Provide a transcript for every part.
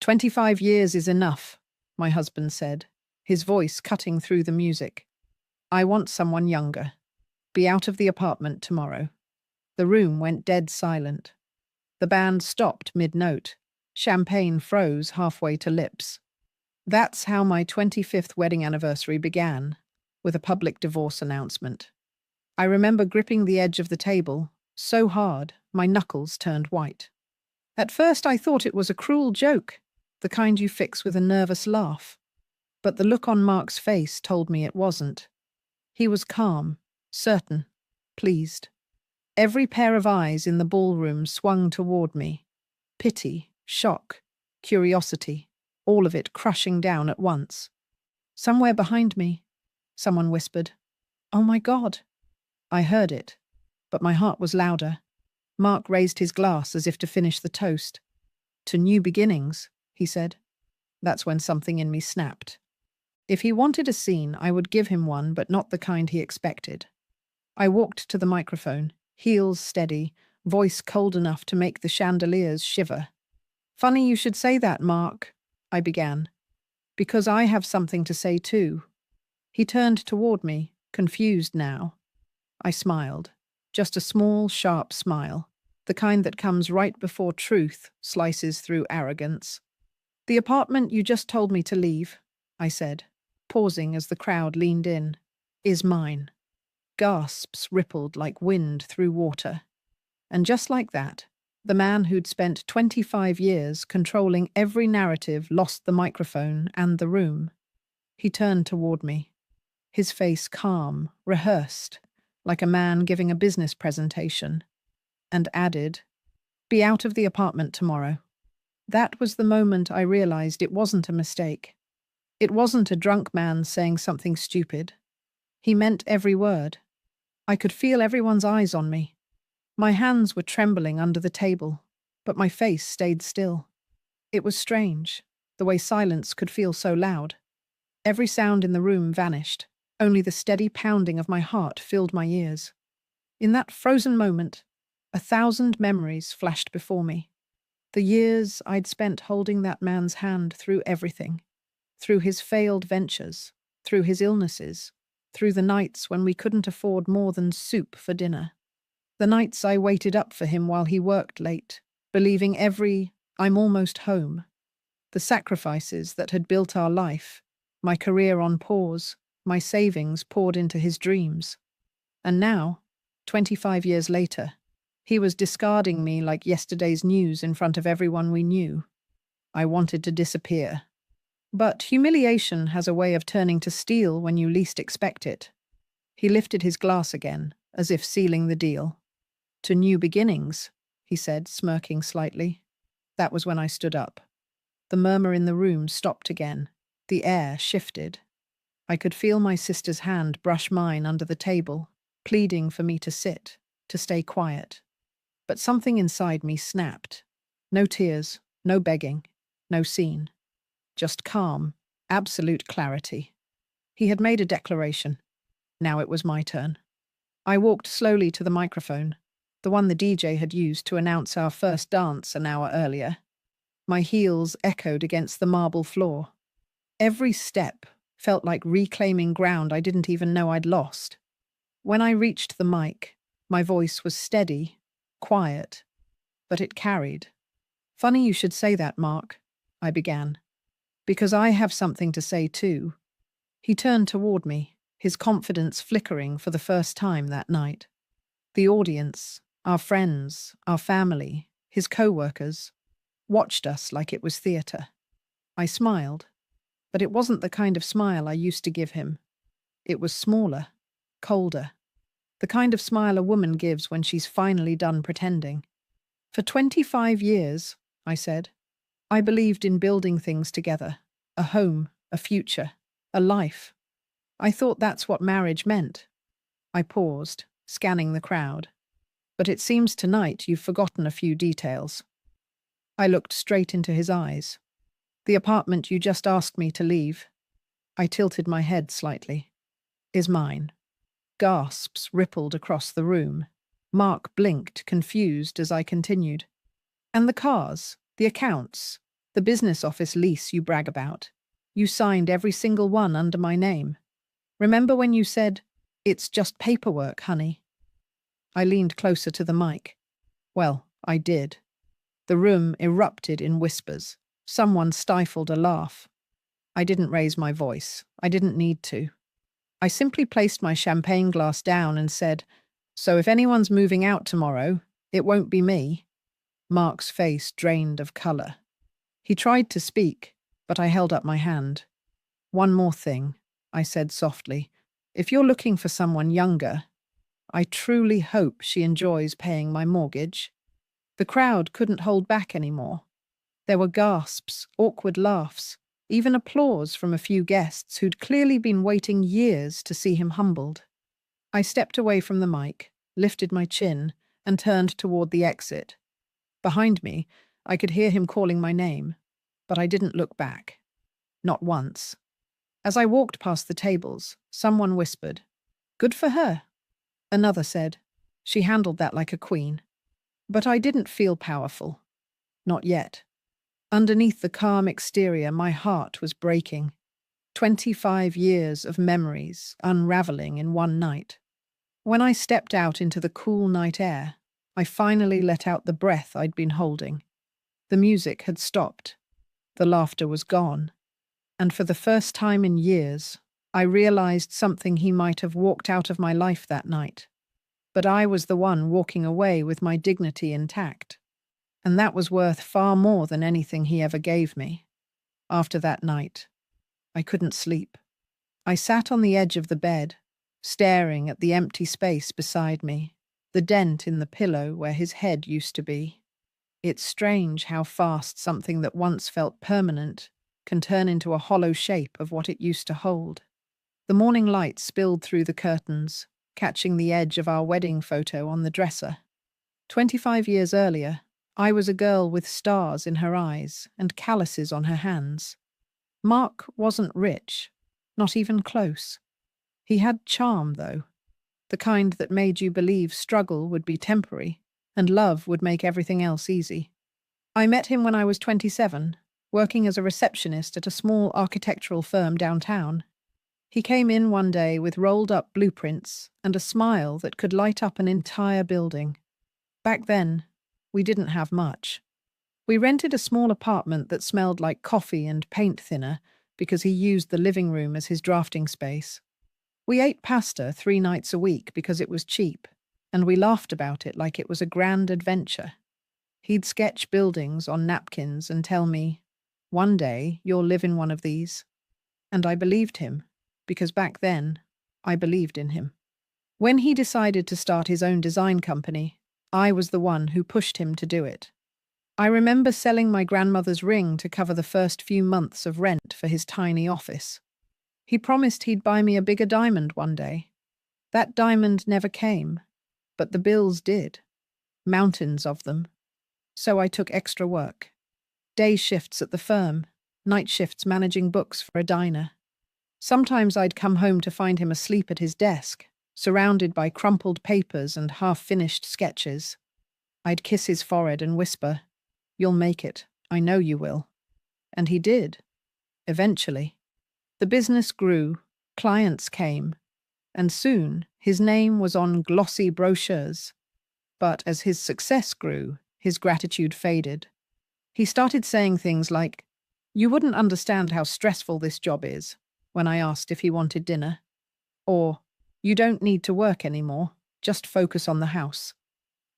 25 years is enough, my husband said, his voice cutting through the music. I want someone younger. Be out of the apartment tomorrow. The room went dead silent. The band stopped mid-note. Champagne froze halfway to lips. That's how my 25th wedding anniversary began, with a public divorce announcement. I remember gripping the edge of the table, so hard my knuckles turned white. At first I thought it was a cruel joke, the kind you fix with a nervous laugh. But the look on Mark's face told me it wasn't. He was calm, certain, pleased. Every pair of eyes in the ballroom swung toward me. Pity, shock, curiosity, all of it crushing down at once. Somewhere behind me, someone whispered, "Oh my God." I heard it, but my heart was louder. Mark raised his glass as if to finish the toast. "To new beginnings," he said. That's when something in me snapped. If he wanted a scene, I would give him one, but not the kind he expected. I walked to the microphone, heels steady, voice cold enough to make the chandeliers shiver. "Funny you should say that, Mark," I began. "Because I have something to say too." He turned toward me, confused now. I smiled, just a small, sharp smile, the kind that comes right before truth slices through arrogance. "The apartment you just told me to leave," I said, pausing as the crowd leaned in, "is mine." Gasps rippled like wind through water. And just like that, the man who'd spent 25 years controlling every narrative lost the microphone and the room. He turned toward me, his face calm, rehearsed, like a man giving a business presentation, and added, "Be out of the apartment tomorrow." That was the moment I realized it wasn't a mistake. It wasn't a drunk man saying something stupid. He meant every word. I could feel everyone's eyes on me. My hands were trembling under the table, but my face stayed still. It was strange, the way silence could feel so loud. Every sound in the room vanished. Only the steady pounding of my heart filled my ears. In that frozen moment, 1,000 memories flashed before me. The years I'd spent holding that man's hand through everything. Through his failed ventures, through his illnesses, through the nights when we couldn't afford more than soup for dinner. The nights I waited up for him while he worked late, believing every "I'm almost home." The sacrifices that had built our life, my career on pause, my savings poured into his dreams. And now, 25 years later, he was discarding me like yesterday's news in front of everyone we knew. I wanted to disappear. But humiliation has a way of turning to steel when you least expect it. He lifted his glass again, as if sealing the deal. "To new beginnings," he said, smirking slightly. That was when I stood up. The murmur in the room stopped again. The air shifted. I could feel my sister's hand brush mine under the table, pleading for me to sit, to stay quiet. But something inside me snapped. No tears, no begging, no scene. Just calm, absolute clarity. He had made a declaration. Now it was my turn. I walked slowly to the microphone, the one the DJ had used to announce our first dance an hour earlier. My heels echoed against the marble floor. Every step felt like reclaiming ground I didn't even know I'd lost. When I reached the mic, my voice was steady, quiet, but it carried. "Funny you should say that, Mark," I began. "Because I have something to say too." He turned toward me, his confidence flickering for the first time that night. The audience, our friends, our family, his co-workers, watched us like it was theatre. I smiled, but it wasn't the kind of smile I used to give him. It was smaller, colder, the kind of smile a woman gives when she's finally done pretending. "For 25 years," I said, "I believed in building things together, a home, a future, a life. I thought that's what marriage meant." I paused, scanning the crowd. "But it seems tonight you've forgotten a few details." I looked straight into his eyes. "The apartment you just asked me to leave," I tilted my head slightly, "is mine." Gasps rippled across the room. Mark blinked, confused, as I continued. "And the cars, the accounts, The business office lease you brag about. You signed every single one under my name. Remember when you said, "It's just paperwork, honey"? I leaned closer to the mic. Well, I did. The room erupted in whispers. Someone stifled a laugh. I didn't raise my voice. I didn't need to. I simply placed my champagne glass down and said, "So if anyone's moving out tomorrow, it won't be me." Mark's face drained of colour. He tried to speak, but I held up my hand. "One more thing," I said softly. "If you're looking for someone younger, I truly hope she enjoys paying my mortgage." The crowd couldn't hold back anymore. There were gasps, awkward laughs, even applause from a few guests who'd clearly been waiting years to see him humbled. I stepped away from the mic, lifted my chin, and turned toward the exit. Behind me, I could hear him calling my name, but I didn't look back. Not once. As I walked past the tables, someone whispered, "Good for her." Another said, "She handled that like a queen." But I didn't feel powerful. Not yet. Underneath the calm exterior, my heart was breaking. 25 years of memories unraveling in one night. When I stepped out into the cool night air, I finally let out the breath I'd been holding. The music had stopped. The laughter was gone. And for the first time in years, I realized something: he might have walked out of my life that night, but I was the one walking away with my dignity intact. And that was worth far more than anything he ever gave me. After that night, I couldn't sleep. I sat on the edge of the bed, staring at the empty space beside me, the dent in the pillow where his head used to be. It's strange how fast something that once felt permanent can turn into a hollow shape of what it used to hold. The morning light spilled through the curtains, catching the edge of our wedding photo on the dresser. 25 years earlier, I was a girl with stars in her eyes and calluses on her hands. Mark wasn't rich, not even close. He had charm, though, the kind that made you believe struggle would be temporary and love would make everything else easy. I met him when I was 27, working as a receptionist at a small architectural firm downtown. He came in one day with rolled-up blueprints and a smile that could light up an entire building. Back then, we didn't have much. We rented a small apartment that smelled like coffee and paint thinner because he used the living room as his drafting space. We ate pasta 3 nights a week because it was cheap, and we laughed about it like it was a grand adventure. He'd sketch buildings on napkins and tell me, "One day you'll live in one of these." And I believed him, because back then, I believed in him. When he decided to start his own design company, I was the one who pushed him to do it. I remember selling my grandmother's ring to cover the first few months of rent for his tiny office. He promised he'd buy me a bigger diamond one day. That diamond never came, but the bills did. Mountains of them. So I took extra work. Day shifts at the firm, night shifts managing books for a diner. Sometimes I'd come home to find him asleep at his desk, surrounded by crumpled papers and half-finished sketches. I'd kiss his forehead and whisper, "You'll make it. I know you will." And he did. Eventually. The business grew, clients came, and soon his name was on glossy brochures. But as his success grew, his gratitude faded. He started saying things like, "You wouldn't understand how stressful this job is," when I asked if he wanted dinner. Or, "You don't need to work anymore, just focus on the house."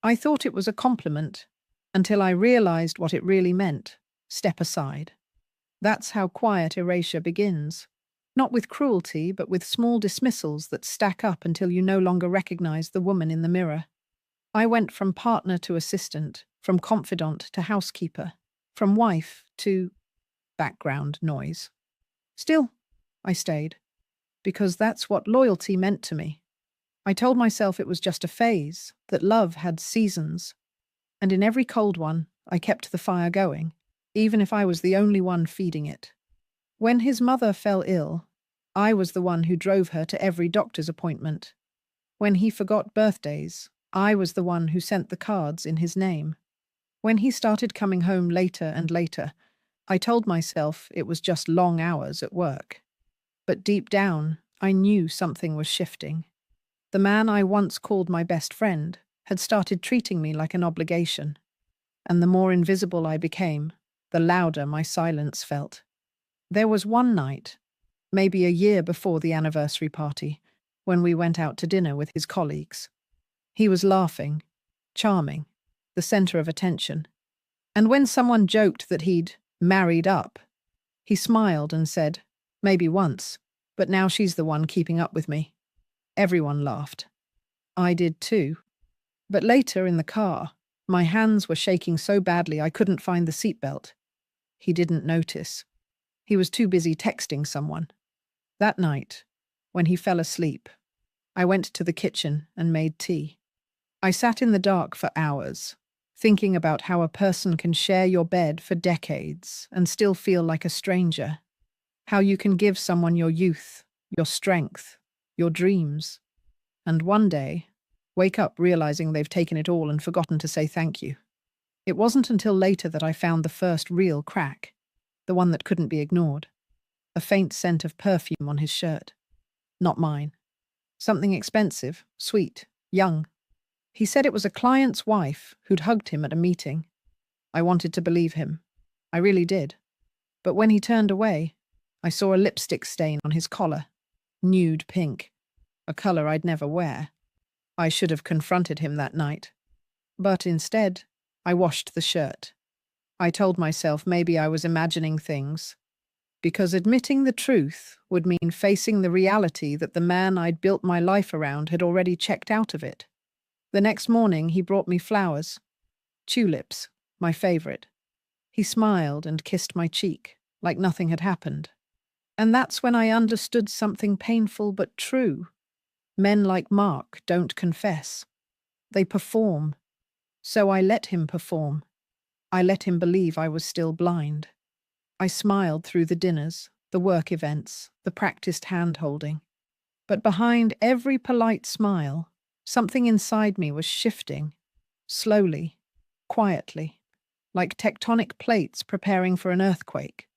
I thought it was a compliment, until I realized what it really meant: step aside. That's how quiet erasure begins. Not with cruelty, but with small dismissals that stack up until you no longer recognize the woman in the mirror. I went from partner to assistant, from confidant to housekeeper, from wife to background noise. Still, I stayed, because that's what loyalty meant to me. I told myself it was just a phase, that love had seasons. And in every cold one, I kept the fire going, even if I was the only one feeding it. When his mother fell ill, I was the one who drove her to every doctor's appointment. When he forgot birthdays, I was the one who sent the cards in his name. When he started coming home later and later, I told myself it was just long hours at work. But deep down, I knew something was shifting. The man I once called my best friend had started treating me like an obligation, and the more invisible I became, the louder my silence felt. There was one night, maybe a year before the anniversary party, when we went out to dinner with his colleagues. He was laughing, charming, the center of attention. And when someone joked that he'd married up, he smiled and said, "Maybe once, but now she's the one keeping up with me." Everyone laughed. I did too. But later in the car, my hands were shaking so badly I couldn't find the seatbelt. He didn't notice. He was too busy texting someone. That night, when he fell asleep, I went to the kitchen and made tea. I sat in the dark for hours, thinking about how a person can share your bed for decades and still feel like a stranger. How you can give someone your youth, your strength, your dreams, and one day, wake up realizing they've taken it all and forgotten to say thank you. It wasn't until later that I found the first real crack, the one that couldn't be ignored. A faint scent of perfume on his shirt. Not mine. Something expensive, sweet, young. He said it was a client's wife who'd hugged him at a meeting. I wanted to believe him. I really did. But when he turned away, I saw a lipstick stain on his collar. Nude pink. A color I'd never wear. I should have confronted him that night. But instead, I washed the shirt. I told myself maybe I was imagining things, because admitting the truth would mean facing the reality that the man I'd built my life around had already checked out of it. The next morning, he brought me flowers. Tulips, my favorite. He smiled and kissed my cheek, like nothing had happened. And that's when I understood something painful but true. Men like Mark don't confess. They perform. So I let him perform. I let him believe I was still blind. I smiled through the dinners, the work events, the practiced hand-holding. But behind every polite smile, something inside me was shifting, slowly, quietly, like tectonic plates preparing for an earthquake.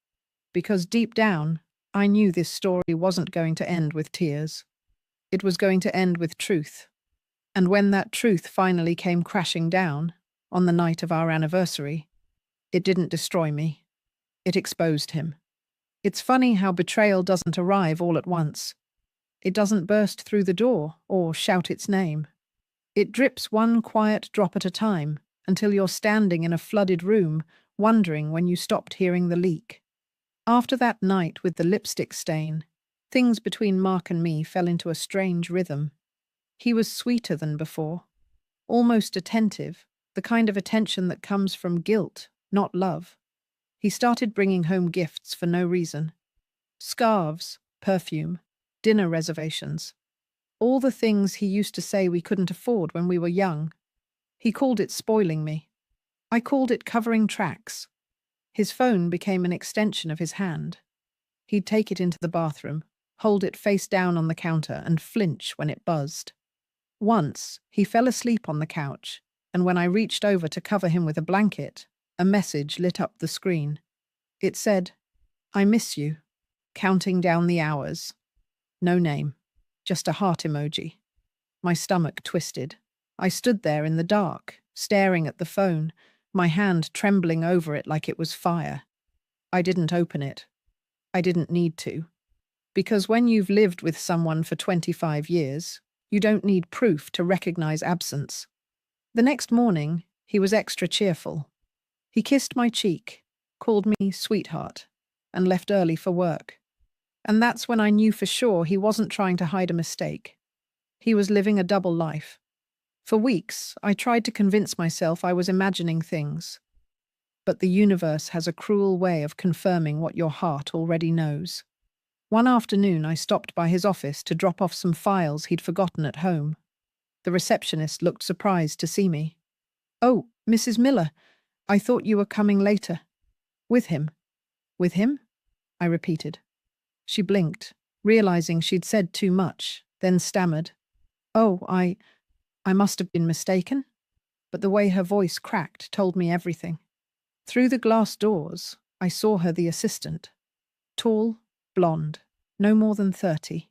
Because deep down, I knew this story wasn't going to end with tears. It was going to end with truth. And when that truth finally came crashing down, on the night of our anniversary, it didn't destroy me. It exposed him. It's funny how betrayal doesn't arrive all at once. It doesn't burst through the door or shout its name. It drips one quiet drop at a time until you're standing in a flooded room, wondering when you stopped hearing the leak. After that night with the lipstick stain, things between Mark and me fell into a strange rhythm. He was sweeter than before, almost attentive, the kind of attention that comes from guilt, not love. He started bringing home gifts for no reason. Scarves, perfume, dinner reservations. All the things he used to say we couldn't afford when we were young. He called it spoiling me. I called it covering tracks. His phone became an extension of his hand. He'd take it into the bathroom, hold it face down on the counter, and flinch when it buzzed. Once, he fell asleep on the couch, and when I reached over to cover him with a blanket, a message lit up the screen. It said, "I miss you," counting down the hours. No name, just a heart emoji. My stomach twisted. I stood there in the dark, staring at the phone, my hand trembling over it like it was fire. I didn't open it. I didn't need to. Because when you've lived with someone for 25 years, you don't need proof to recognize absence. The next morning, he was extra cheerful. He kissed my cheek, called me sweetheart, and left early for work. And that's when I knew for sure he wasn't trying to hide a mistake. He was living a double life. For weeks, I tried to convince myself I was imagining things. But the universe has a cruel way of confirming what your heart already knows. One afternoon, I stopped by his office to drop off some files he'd forgotten at home. The receptionist looked surprised to see me. "Oh, Mrs. Miller, I thought you were coming later." "With him?" "With him?" I repeated. She blinked, realizing she'd said too much, then stammered. "Oh, I must have been mistaken." But the way her voice cracked told me everything. Through the glass doors, I saw her, the assistant. Tall, blonde, no more than 30.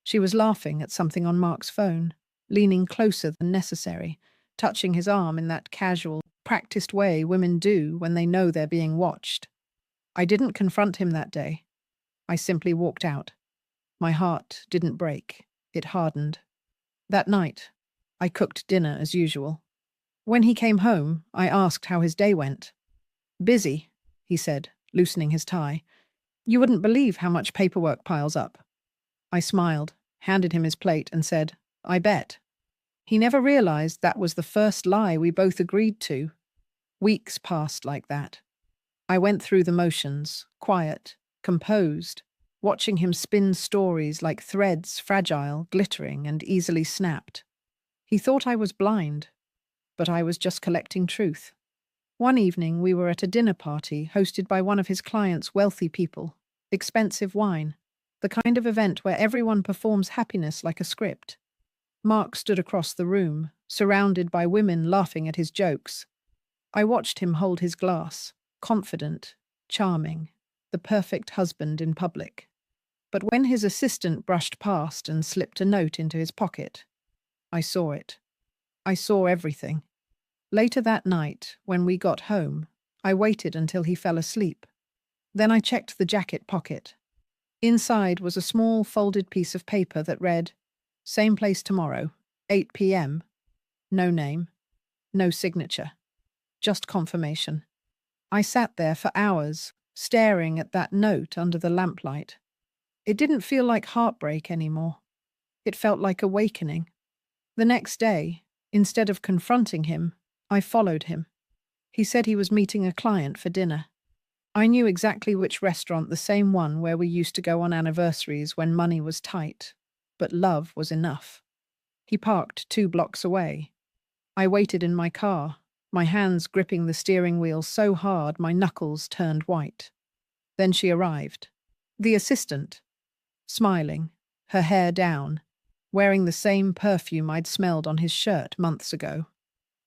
She was laughing at something on Mark's phone, leaning closer than necessary, touching his arm in that casual, practiced way women do when they know they're being watched. I didn't confront him that day. I simply walked out. My heart didn't break. It hardened. That night, I cooked dinner as usual. When he came home, I asked how his day went. "Busy," he said, loosening his tie. "You wouldn't believe how much paperwork piles up." I smiled, handed him his plate, and said, "I bet." He never realized that was the first lie we both agreed to. Weeks passed like that. I went through the motions, quiet, composed, watching him spin stories like threads, fragile, glittering, and easily snapped. He thought I was blind, but I was just collecting truth. One evening we were at a dinner party hosted by one of his clients' wealthy people. Expensive wine. The kind of event where everyone performs happiness like a script. Mark stood across the room, surrounded by women laughing at his jokes. I watched him hold his glass, confident, charming, the perfect husband in public. But when his assistant brushed past and slipped a note into his pocket, I saw it. I saw everything. Later that night, when we got home, I waited until he fell asleep. Then I checked the jacket pocket. Inside was a small folded piece of paper that read, "Same place tomorrow, 8 p.m. No name, no signature, just confirmation." I sat there for hours, staring at that note under the lamplight. It didn't feel like heartbreak anymore. It felt like awakening. The next day, instead of confronting him, I followed him. He said he was meeting a client for dinner. I knew exactly which restaurant, the same one where we used to go on anniversaries when money was tight, but love was enough. He parked 2 blocks away. I waited in my car, my hands gripping the steering wheel so hard my knuckles turned white. Then she arrived. The assistant, smiling, her hair down, wearing the same perfume I'd smelled on his shirt months ago.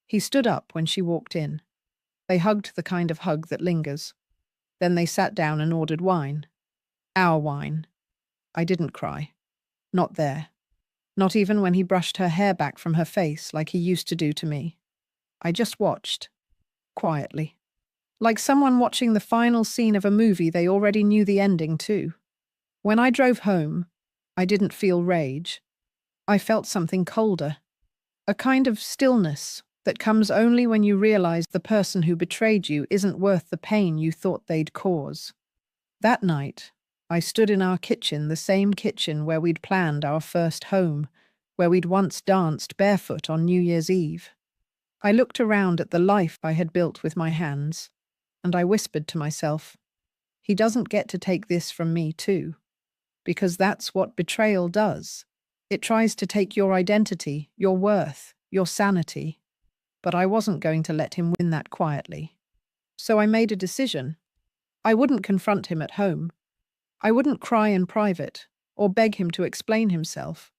He stood up when she walked in. They hugged, the kind of hug that lingers. Then they sat down and ordered wine. Our wine. I didn't cry. Not there. Not even when he brushed her hair back from her face like he used to do to me. I just watched. Quietly. Like someone watching the final scene of a movie they already knew the ending to. When I drove home, I didn't feel rage. I felt something colder. A kind of stillness that comes only when you realize the person who betrayed you isn't worth the pain you thought they'd cause. That night, I stood in our kitchen, the same kitchen where we'd planned our first home, where we'd once danced barefoot on New Year's Eve. I looked around at the life I had built with my hands, and I whispered to myself, he doesn't get to take this from me too, because that's what betrayal does. It tries to take your identity, your worth, your sanity. But I wasn't going to let him win that quietly. So I made a decision. I wouldn't confront him at home. I wouldn't cry in private or beg him to explain himself.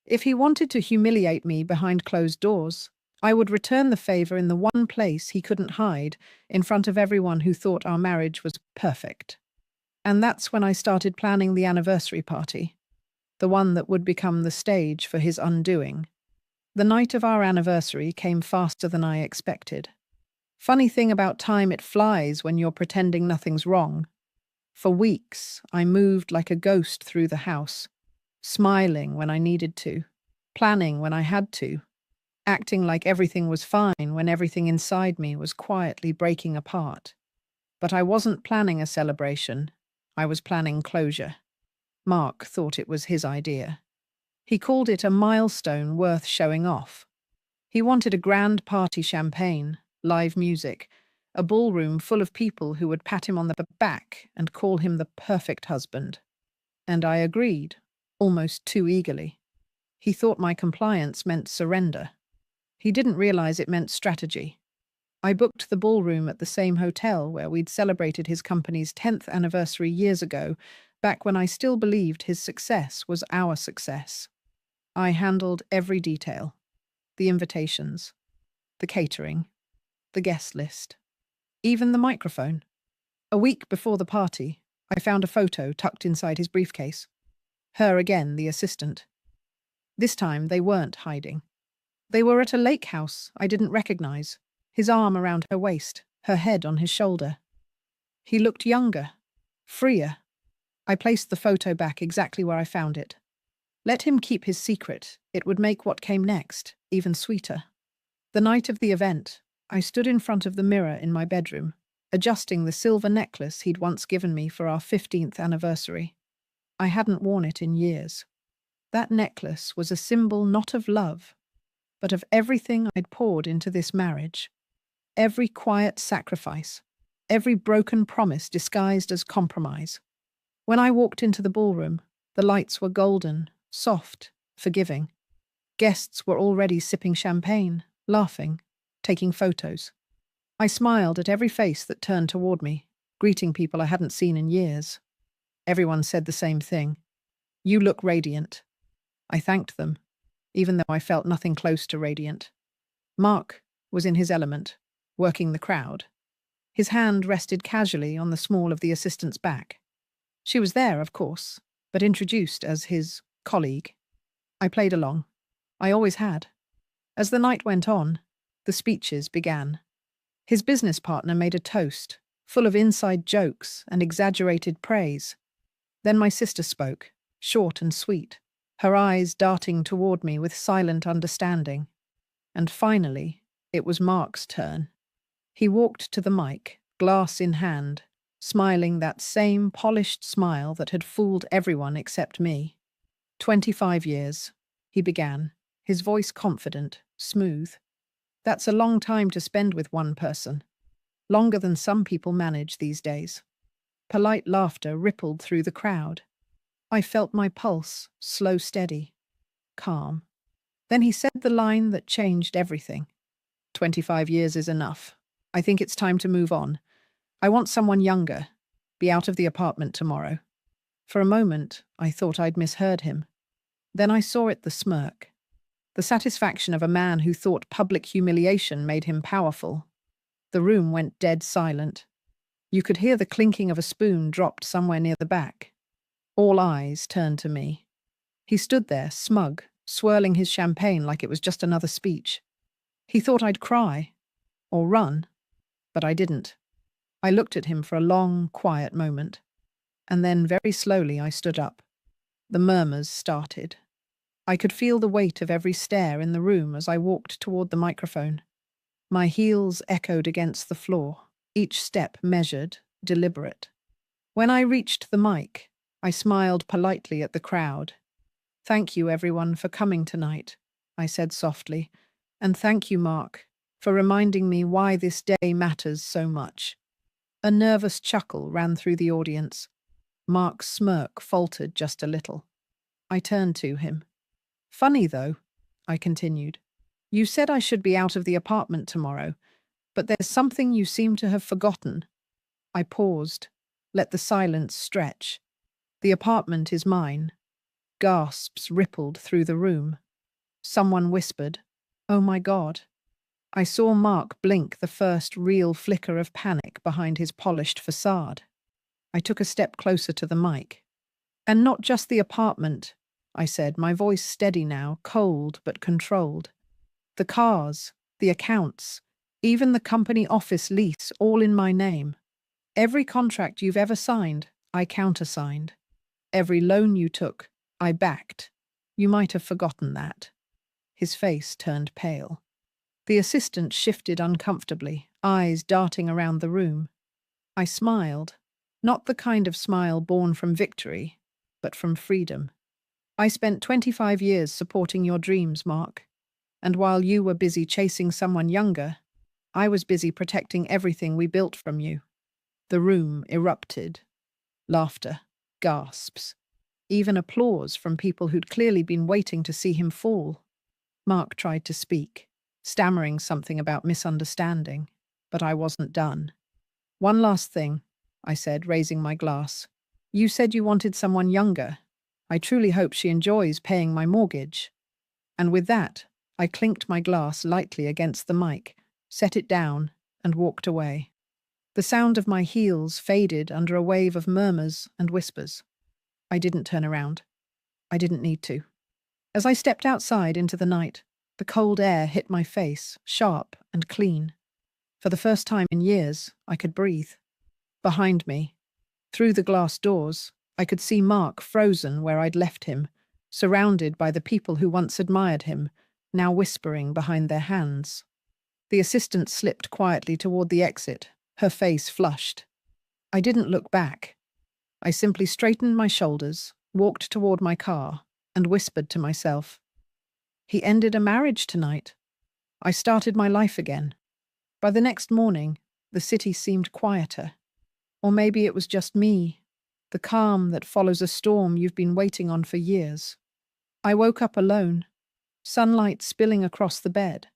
If he wanted to humiliate me behind closed doors, I would return the favor in the one place he couldn't hide, in front of everyone who thought our marriage was perfect. And that's when I started planning the anniversary party, the one that would become the stage for his undoing. The night of our anniversary came faster than I expected. Funny thing about time, it flies when you're pretending nothing's wrong. For weeks, I moved like a ghost through the house, smiling when I needed to, planning when I had to, acting like everything was fine when everything inside me was quietly breaking apart. But I wasn't planning a celebration. I was planning closure. Mark thought it was his idea. He called it a milestone worth showing off. He wanted a grand party, champagne, live music, a ballroom full of people who would pat him on the back and call him the perfect husband. And I agreed, almost too eagerly. He thought my compliance meant surrender. He didn't realize it meant strategy. I booked the ballroom at the same hotel where we'd celebrated his company's 10th anniversary years ago, back when I still believed his success was our success. I handled every detail. The invitations, the catering, the guest list, even the microphone. A week before the party, I found a photo tucked inside his briefcase. Her again, the assistant. This time they weren't hiding. They were at a lake house I didn't recognize, his arm around her waist, her head on his shoulder. He looked younger, freer. I placed the photo back exactly where I found it. Let him keep his secret. It would make what came next even sweeter. The night of the event, I stood in front of the mirror in my bedroom, adjusting the silver necklace he'd once given me for our 15th anniversary. I hadn't worn it in years. That necklace was a symbol not of love, but of everything I'd poured into this marriage. Every quiet sacrifice, every broken promise disguised as compromise. When I walked into the ballroom, the lights were golden, soft, forgiving. Guests were already sipping champagne, laughing, taking photos. I smiled at every face that turned toward me, greeting people I hadn't seen in years. Everyone said the same thing. "You look radiant." I thanked them, even though I felt nothing close to radiant. Mark was in his element, working the crowd. His hand rested casually on the small of the assistant's back. She was there, of course, but introduced as his colleague. I played along. I always had. As the night went on, the speeches began. His business partner made a toast, full of inside jokes and exaggerated praise. Then my sister spoke, short and sweet, her eyes darting toward me with silent understanding. And finally, it was Mark's turn. He walked to the mic, glass in hand, smiling that same polished smile that had fooled everyone except me. 25 years, he began, his voice confident, smooth. That's a long time to spend with one person. Longer than some people manage these days. Polite laughter rippled through the crowd. I felt my pulse, slow, steady, calm. Then he said the line that changed everything. 25 years is enough. I think it's time to move on. I want someone younger. Be out of the apartment tomorrow. For a moment, I thought I'd misheard him. Then I saw it, the smirk. The satisfaction of a man who thought public humiliation made him powerful. The room went dead silent. You could hear the clinking of a spoon dropped somewhere near the back. All eyes turned to me. He stood there, smug, swirling his champagne like it was just another speech. He thought I'd cry, or run, but I didn't. I looked at him for a long, quiet moment, and then very slowly I stood up. The murmurs started. I could feel the weight of every stare in the room as I walked toward the microphone. My heels echoed against the floor, each step measured, deliberate. When I reached the mic, I smiled politely at the crowd. "Thank you, everyone, for coming tonight," I said softly, "and thank you, Mark, for reminding me why this day matters so much." A nervous chuckle ran through the audience. Mark's smirk faltered just a little. I turned to him. "Funny, though," I continued. "You said I should be out of the apartment tomorrow, but there's something you seem to have forgotten." I paused, let the silence stretch. "The apartment is mine." Gasps rippled through the room. Someone whispered, "Oh my God." I saw Mark blink the first real flicker of panic behind his polished facade. I took a step closer to the mic. "And not just the apartment," I said, my voice steady now, cold but controlled. "The cars, the accounts, even the company office lease, all in my name. Every contract you've ever signed, I countersigned. Every loan you took, I backed. You might have forgotten that." His face turned pale. The assistant shifted uncomfortably, eyes darting around the room. I smiled, not the kind of smile born from victory, but from freedom. "I spent 25 years supporting your dreams, Mark. And while you were busy chasing someone younger, I was busy protecting everything we built from you." The room erupted. Laughter, gasps, even applause from people who'd clearly been waiting to see him fall. Mark tried to speak, stammering something about misunderstanding, but I wasn't done. "One last thing," I said, raising my glass. "You said you wanted someone younger. I truly hope she enjoys paying my mortgage." And with that, I clinked my glass lightly against the mic, set it down, and walked away. The sound of my heels faded under a wave of murmurs and whispers. I didn't turn around. I didn't need to. As I stepped outside into the night, the cold air hit my face, sharp and clean. For the first time in years, I could breathe. Behind me, through the glass doors, I could see Mark frozen where I'd left him, surrounded by the people who once admired him, now whispering behind their hands. The assistant slipped quietly toward the exit, her face flushed. I didn't look back. I simply straightened my shoulders, walked toward my car, and whispered to myself, "He ended a marriage tonight. I started my life again." By the next morning, the city seemed quieter. Or maybe it was just me, the calm that follows a storm you've been waiting on for years. I woke up alone, sunlight spilling across the bed,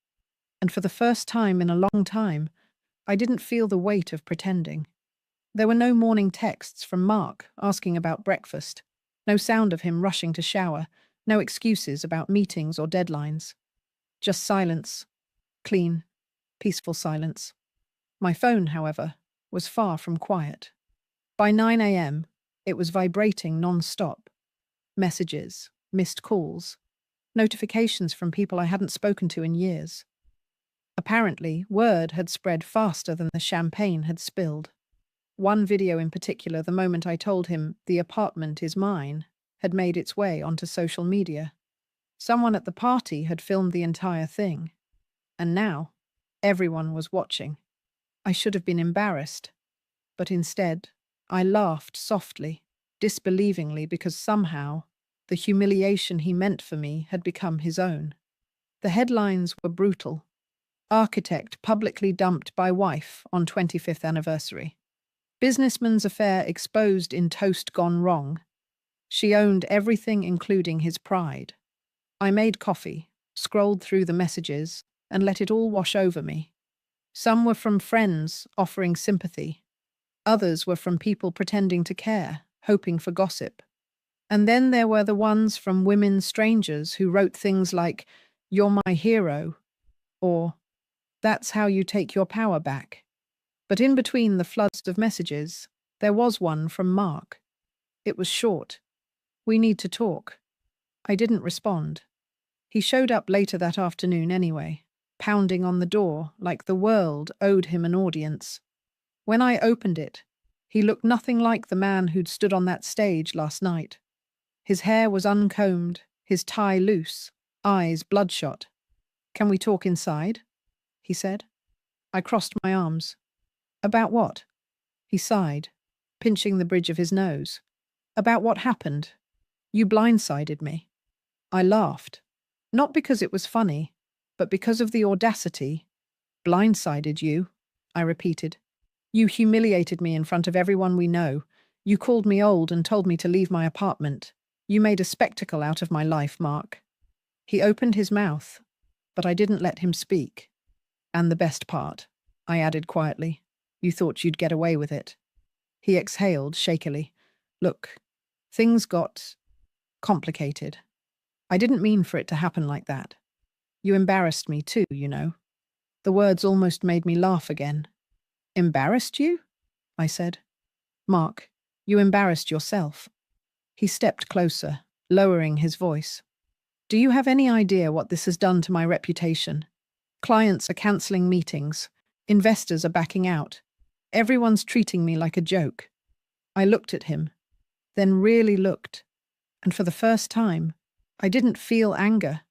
and for the first time in a long time, I didn't feel the weight of pretending. There were no morning texts from Mark asking about breakfast, no sound of him rushing to shower, no excuses about meetings or deadlines. Just silence, clean, peaceful silence. My phone, however, was far from quiet. By 9 a.m., it was vibrating non-stop. Messages, missed calls, notifications from people I hadn't spoken to in years. Apparently, word had spread faster than the champagne had spilled. One video in particular, the moment I told him the apartment is mine, had made its way onto social media. Someone at the party had filmed the entire thing. And now, everyone was watching. I should have been embarrassed. But instead, I laughed softly, disbelievingly, because somehow the humiliation he meant for me had become his own. The headlines were brutal. Architect publicly dumped by wife on 25th anniversary. Businessman's affair exposed in toast gone wrong. She owned everything, including his pride. I made coffee, scrolled through the messages, and let it all wash over me. Some were from friends offering sympathy. Others were from people pretending to care, hoping for gossip. And then there were the ones from women strangers who wrote things like, "You're my hero," or "That's how you take your power back." But in between the floods of messages, there was one from Mark. It was short. "We need to talk." I didn't respond. He showed up later that afternoon anyway, pounding on the door like the world owed him an audience. When I opened it, he looked nothing like the man who'd stood on that stage last night. His hair was uncombed, his tie loose, eyes bloodshot. "Can we talk inside?" he said. I crossed my arms. "About what?" He sighed, pinching the bridge of his nose. "About what happened. You blindsided me." I laughed. Not because it was funny, but because of the audacity. "Blindsided you," I repeated. "You humiliated me in front of everyone we know. You called me old and told me to leave my apartment. You made a spectacle out of my life, Mark." He opened his mouth, but I didn't let him speak. "And the best part," I added quietly, "you thought you'd get away with it." He exhaled shakily. "Look, things got complicated. I didn't mean for it to happen like that. You embarrassed me too, you know." The words almost made me laugh again. "Embarrassed you?" I said. "Mark, you embarrassed yourself." He stepped closer, lowering his voice. "Do you have any idea what this has done to my reputation? Clients are cancelling meetings. Investors are backing out. Everyone's treating me like a joke." I looked at him, then really looked, and for the first time, I didn't feel anger.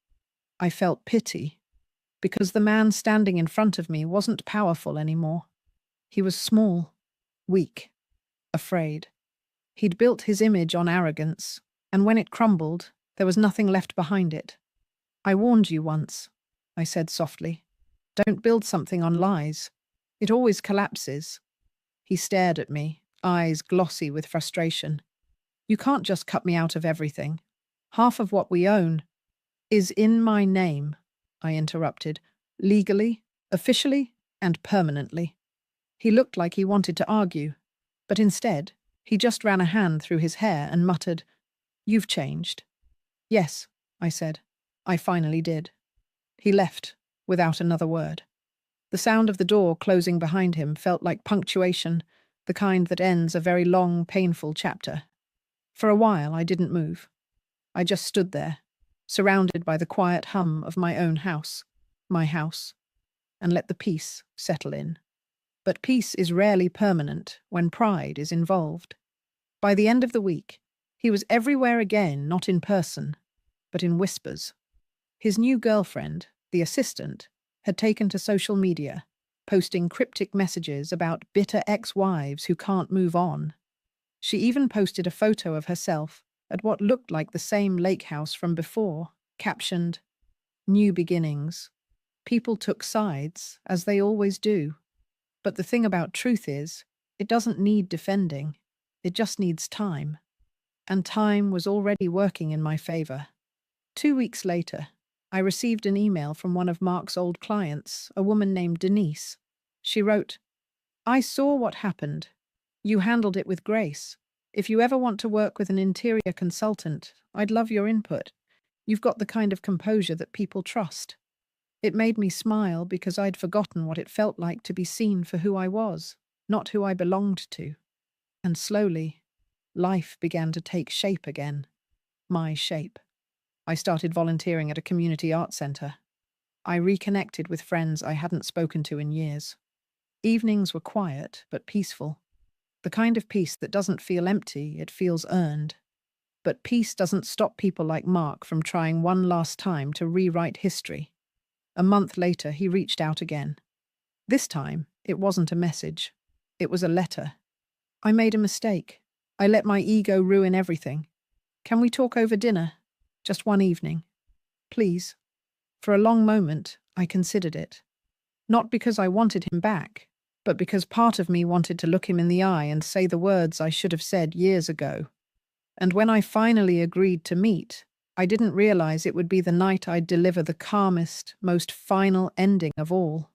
I felt pity, because the man standing in front of me wasn't powerful anymore. He was small, weak, afraid. He'd built his image on arrogance, and when it crumbled, there was nothing left behind it. "I warned you once," I said softly. "Don't build something on lies. It always collapses." He stared at me, eyes glossy with frustration. "You can't just cut me out of everything. Half of what we own is in my name," I interrupted, "legally, officially, and permanently." He looked like he wanted to argue, but instead, he just ran a hand through his hair and muttered, "You've changed." "Yes," I said. "I finally did." He left, without another word. The sound of the door closing behind him felt like punctuation, the kind that ends a very long, painful chapter. For a while, I didn't move. I just stood there, surrounded by the quiet hum of my own house, my house, and let the peace settle in. But peace is rarely permanent when pride is involved. By the end of the week, he was everywhere again, not in person, but in whispers. His new girlfriend, the assistant, had taken to social media, posting cryptic messages about bitter ex-wives who can't move on. She even posted a photo of herself at what looked like the same lake house from before, captioned, "New beginnings." People took sides, as they always do. But the thing about truth is, it doesn't need defending. It just needs time. And time was already working in my favor. 2 weeks later, I received an email from one of Mark's old clients, a woman named Denise. She wrote, "I saw what happened. You handled it with grace. If you ever want to work with an interior consultant, I'd love your input. You've got the kind of composure that people trust." It made me smile because I'd forgotten what it felt like to be seen for who I was, not who I belonged to. And slowly, life began to take shape again. My shape. I started volunteering at a community art center. I reconnected with friends I hadn't spoken to in years. Evenings were quiet, but peaceful. The kind of peace that doesn't feel empty, it feels earned. But peace doesn't stop people like Mark from trying one last time to rewrite history. A month later, he reached out again. This time, it wasn't a message. It was a letter. "I made a mistake. I let my ego ruin everything. Can we talk over dinner? Just one evening. Please." For a long moment, I considered it. Not because I wanted him back, but because part of me wanted to look him in the eye and say the words I should have said years ago. And when I finally agreed to meet, I didn't realize it would be the night I'd deliver the calmest, most final ending of all.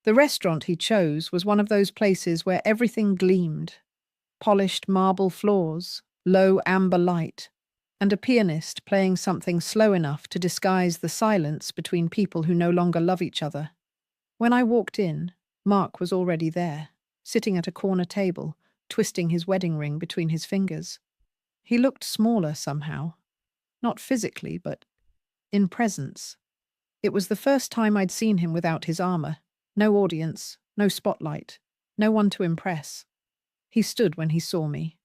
The restaurant he chose was one of those places where everything gleamed. Polished marble floors, low amber light, and a pianist playing something slow enough to disguise the silence between people who no longer love each other. When I walked in, Mark was already there, sitting at a corner table, twisting his wedding ring between his fingers. He looked smaller somehow. Not physically, but in presence. It was the first time I'd seen him without his armor. No audience, no spotlight, no one to impress. He stood when he saw me.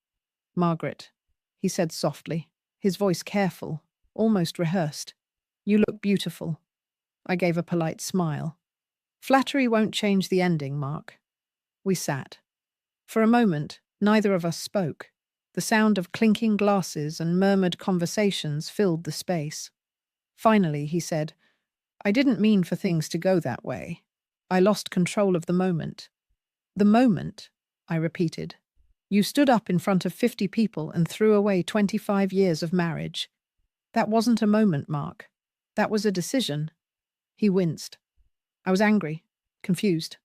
"Margaret," he said softly, his voice careful, almost rehearsed. "You look beautiful." I gave a polite smile. "Flattery won't change the ending, Mark." We sat. For a moment, neither of us spoke. The sound of clinking glasses and murmured conversations filled the space. Finally, he said, "I didn't mean for things to go that way. I lost control of the moment." "The moment," I repeated. "You stood up in front of 50 people and threw away 25 years of marriage. That wasn't a moment, Mark. That was a decision." He winced. I was angry, confused.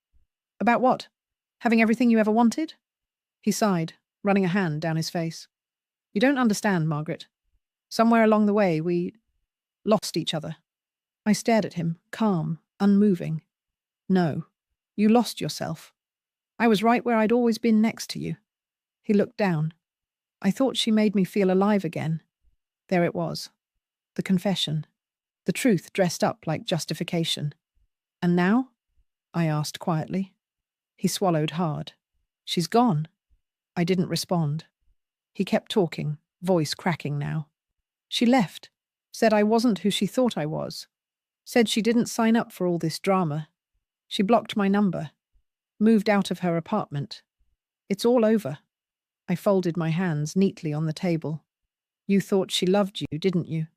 "About what? Having everything you ever wanted?" He sighed, running a hand down his face. "You don't understand, Margaret. Somewhere along the way, we lost each other." I stared at him, calm, unmoving. "No, you lost yourself. I was right where I'd always been next to you." He looked down. I thought she made me feel alive again. There it was. The confession. The truth dressed up like justification. "And now?" I asked quietly. He swallowed hard. "She's gone." I didn't respond. He kept talking, voice cracking now. "She left. Said I wasn't who she thought I was. Said she didn't sign up for all this drama. She blocked my number. Moved out of her apartment. It's all over." I folded my hands neatly on the table. "You thought she loved you, didn't you?"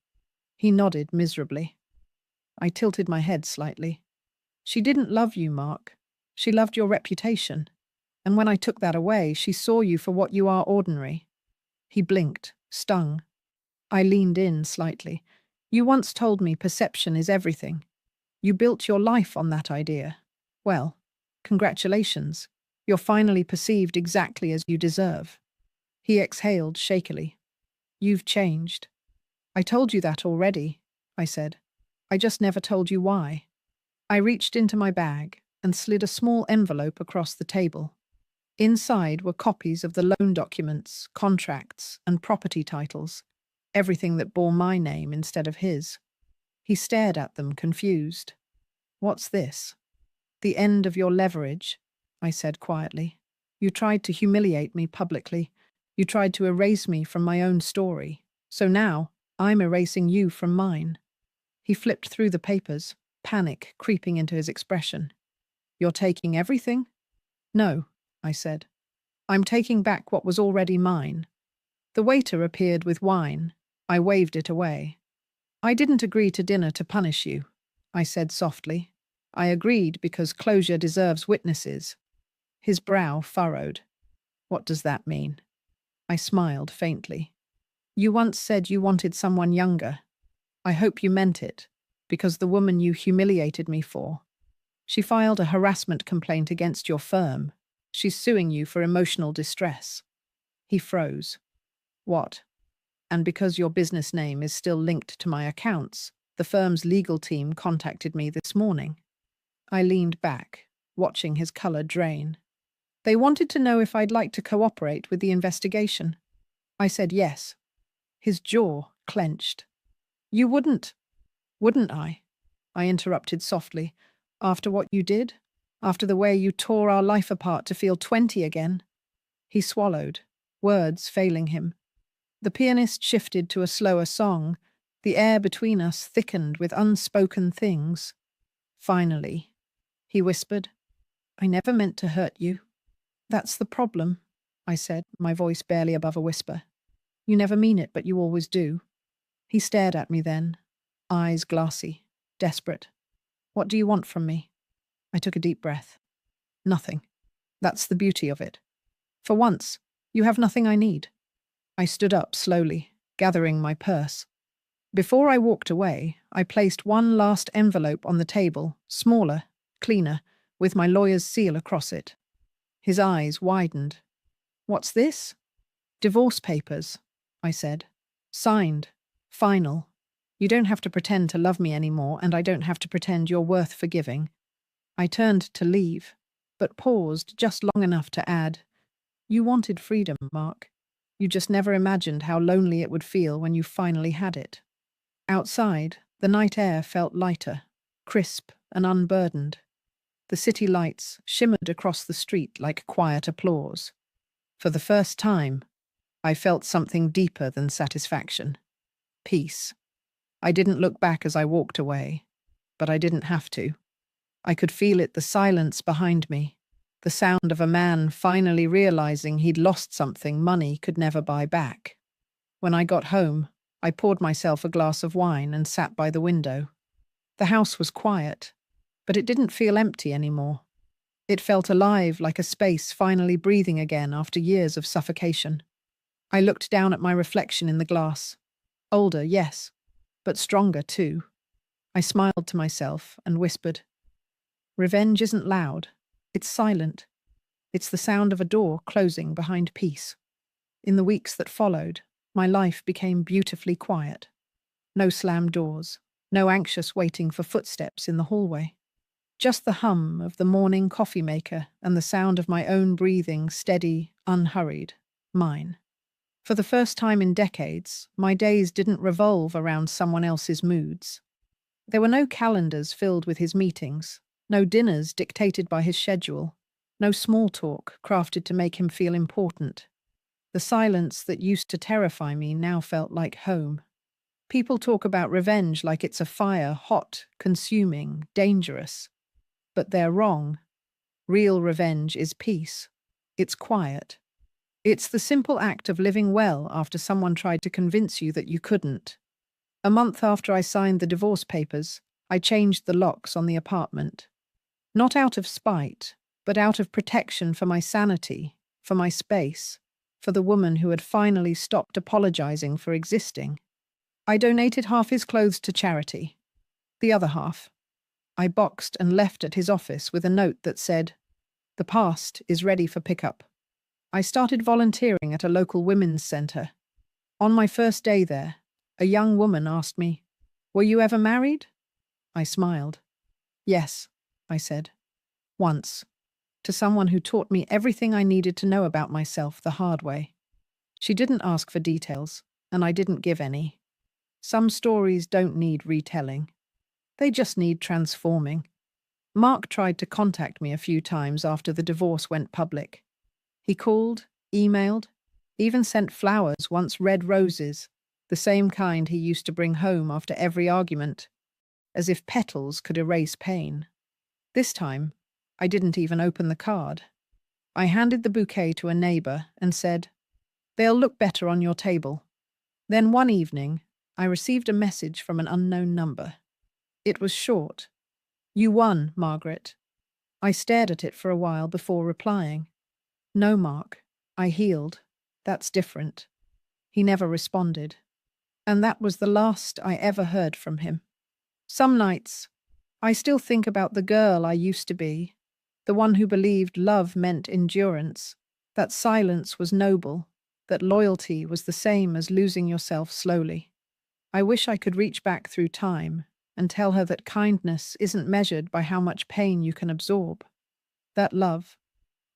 He nodded miserably. I tilted my head slightly. "She didn't love you, Mark. She loved your reputation. And when I took that away, she saw you for what you are, ordinary." He blinked, stung. I leaned in slightly. "You once told me perception is everything. You built your life on that idea. Well, congratulations. You're finally perceived exactly as you deserve." He exhaled shakily. "You've changed." "I told you that already," I said. "I just never told you why." I reached into my bag and slid a small envelope across the table. Inside were copies of the loan documents, contracts, and property titles, everything that bore my name instead of his. He stared at them, confused. "What's this?" "The end of your leverage," I said quietly. "You tried to humiliate me publicly. You tried to erase me from my own story. So now, I'm erasing you from mine." He flipped through the papers, panic creeping into his expression. "You're taking everything?" "No," I said. "I'm taking back what was already mine." The waiter appeared with wine. I waved it away. "I didn't agree to dinner to punish you," I said softly. "I agreed because closure deserves witnesses." His brow furrowed. "What does that mean?" I smiled faintly. "You once said you wanted someone younger. I hope you meant it, because the woman you humiliated me for. She filed a harassment complaint against your firm. She's suing you for emotional distress." He froze. "What?" "And because your business name is still linked to my accounts, the firm's legal team contacted me this morning." I leaned back, watching his color drain. "They wanted to know if I'd like to cooperate with the investigation." I said yes. His jaw clenched. "You wouldn't." "Wouldn't I?" I interrupted softly. "After what you did? After the way you tore our life apart to feel 20 again?" He swallowed, words failing him. The pianist shifted to a slower song. The air between us thickened with unspoken things. "Finally," he whispered, "I never meant to hurt you." "That's the problem," I said, my voice barely above a whisper. "You never mean it, but you always do." He stared at me then, eyes glassy, desperate. "What do you want from me?" I took a deep breath. "Nothing. That's the beauty of it. For once, you have nothing I need." I stood up slowly, gathering my purse. Before I walked away, I placed one last envelope on the table, smaller, cleaner, with my lawyer's seal across it. His eyes widened. "What's this?" "Divorce papers," I said. "Signed. Final. You don't have to pretend to love me anymore, and I don't have to pretend you're worth forgiving." I turned to leave, but paused just long enough to add, "You wanted freedom, Mark. You just never imagined how lonely it would feel when you finally had it." Outside, the night air felt lighter, crisp and unburdened. The city lights shimmered across the street like quiet applause. For the first time, I felt something deeper than satisfaction. Peace. I didn't look back as I walked away, but I didn't have to. I could feel it, the silence behind me, the sound of a man finally realizing he'd lost something money could never buy back. When I got home, I poured myself a glass of wine and sat by the window. The house was quiet, but it didn't feel empty anymore. It felt alive, like a space finally breathing again after years of suffocation. I looked down at my reflection in the glass. Older, yes, but stronger too. I smiled to myself and whispered, "Revenge isn't loud. It's silent. It's the sound of a door closing behind peace." In the weeks that followed, my life became beautifully quiet. No slammed doors, no anxious waiting for footsteps in the hallway. Just the hum of the morning coffee maker and the sound of my own breathing, steady, unhurried, mine. For the first time in decades, my days didn't revolve around someone else's moods. There were no calendars filled with his meetings, no dinners dictated by his schedule, no small talk crafted to make him feel important. The silence that used to terrify me now felt like home. People talk about revenge like it's a fire, hot, consuming, dangerous. But they're wrong. Real revenge is peace. It's quiet. It's the simple act of living well after someone tried to convince you that you couldn't. A month after I signed the divorce papers, I changed the locks on the apartment. Not out of spite, but out of protection for my sanity, for my space, for the woman who had finally stopped apologizing for existing. I donated half his clothes to charity. The other half, I boxed and left at his office with a note that said, "The past is ready for pickup." I started volunteering at a local women's centre. On my first day there, a young woman asked me, "Were you ever married?" I smiled. "Yes," I said. Once, to someone who taught me everything I needed to know about myself the hard way. She didn't ask for details, and I didn't give any. Some stories don't need retelling. They just need transforming. Mark tried to contact me a few times after the divorce went public. He called, emailed, even sent flowers, once red roses, the same kind he used to bring home after every argument, as if petals could erase pain. This time, I didn't even open the card. I handed the bouquet to a neighbor and said, "They'll look better on your table." Then one evening, I received a message from an unknown number. It was short. "You won, Margaret." I stared at it for a while before replying. "No, Mark, I healed. That's different." He never responded. And that was the last I ever heard from him. Some nights, I still think about the girl I used to be, the one who believed love meant endurance, that silence was noble, that loyalty was the same as losing yourself slowly. I wish I could reach back through time and tell her that kindness isn't measured by how much pain you can absorb. That love,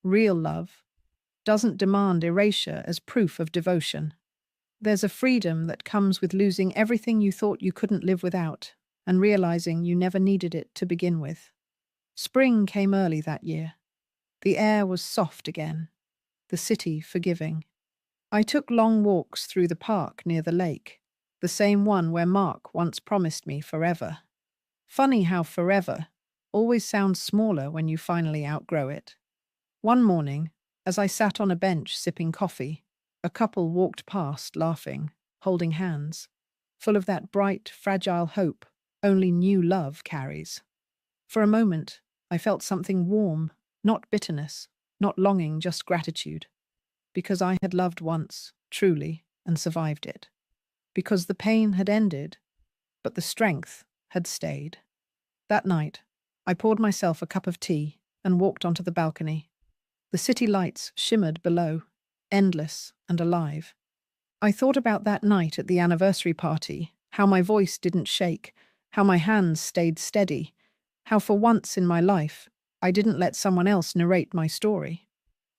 real love, doesn't demand erasure as proof of devotion. There's a freedom that comes with losing everything you thought you couldn't live without and realizing you never needed it to begin with. Spring came early that year. The air was soft again, the city forgiving. I took long walks through the park near the lake, the same one where Mark once promised me forever. Funny how forever always sounds smaller when you finally outgrow it. One morning, as I sat on a bench sipping coffee, a couple walked past laughing, holding hands, full of that bright, fragile hope only new love carries. For a moment, I felt something warm, not bitterness, not longing, just gratitude. Because I had loved once, truly, and survived it. Because the pain had ended, but the strength had stayed. That night, I poured myself a cup of tea and walked onto the balcony. The city lights shimmered below, endless and alive. I thought about that night at the anniversary party, how my voice didn't shake, how my hands stayed steady, how for once in my life, I didn't let someone else narrate my story.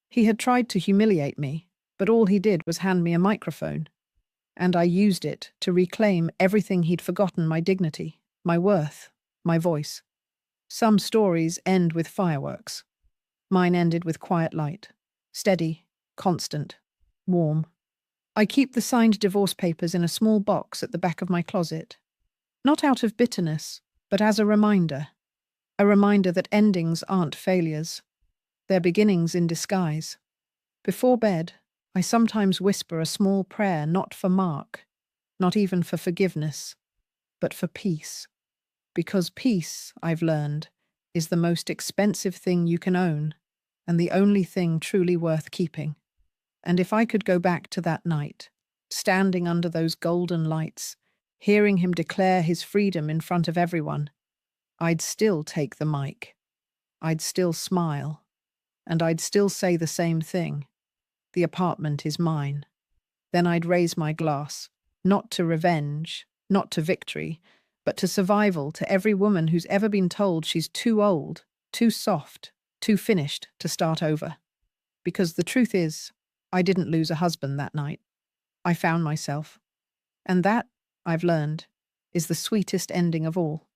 He had tried to humiliate me, but all he did was hand me a microphone. And I used it to reclaim everything he'd forgotten: my dignity, my worth, my voice. Some stories end with fireworks. Mine ended with quiet light, steady, constant, warm. I keep the signed divorce papers in a small box at the back of my closet. Not out of bitterness, but as a reminder that endings aren't failures. They're beginnings in disguise. Before bed, I sometimes whisper a small prayer, not for Mark, not even for forgiveness, but for peace. Because peace, I've learned, is the most expensive thing you can own, and the only thing truly worth keeping. And if I could go back to that night, standing under those golden lights, hearing him declare his freedom in front of everyone, I'd still take the mic. I'd still smile. And I'd still say the same thing. The apartment is mine. Then I'd raise my glass, not to revenge, not to victory, but to survival, to every woman who's ever been told she's too old, too soft, too finished to start over. Because the truth is, I didn't lose a husband that night. I found myself. And that, I've learned, is the sweetest ending of all.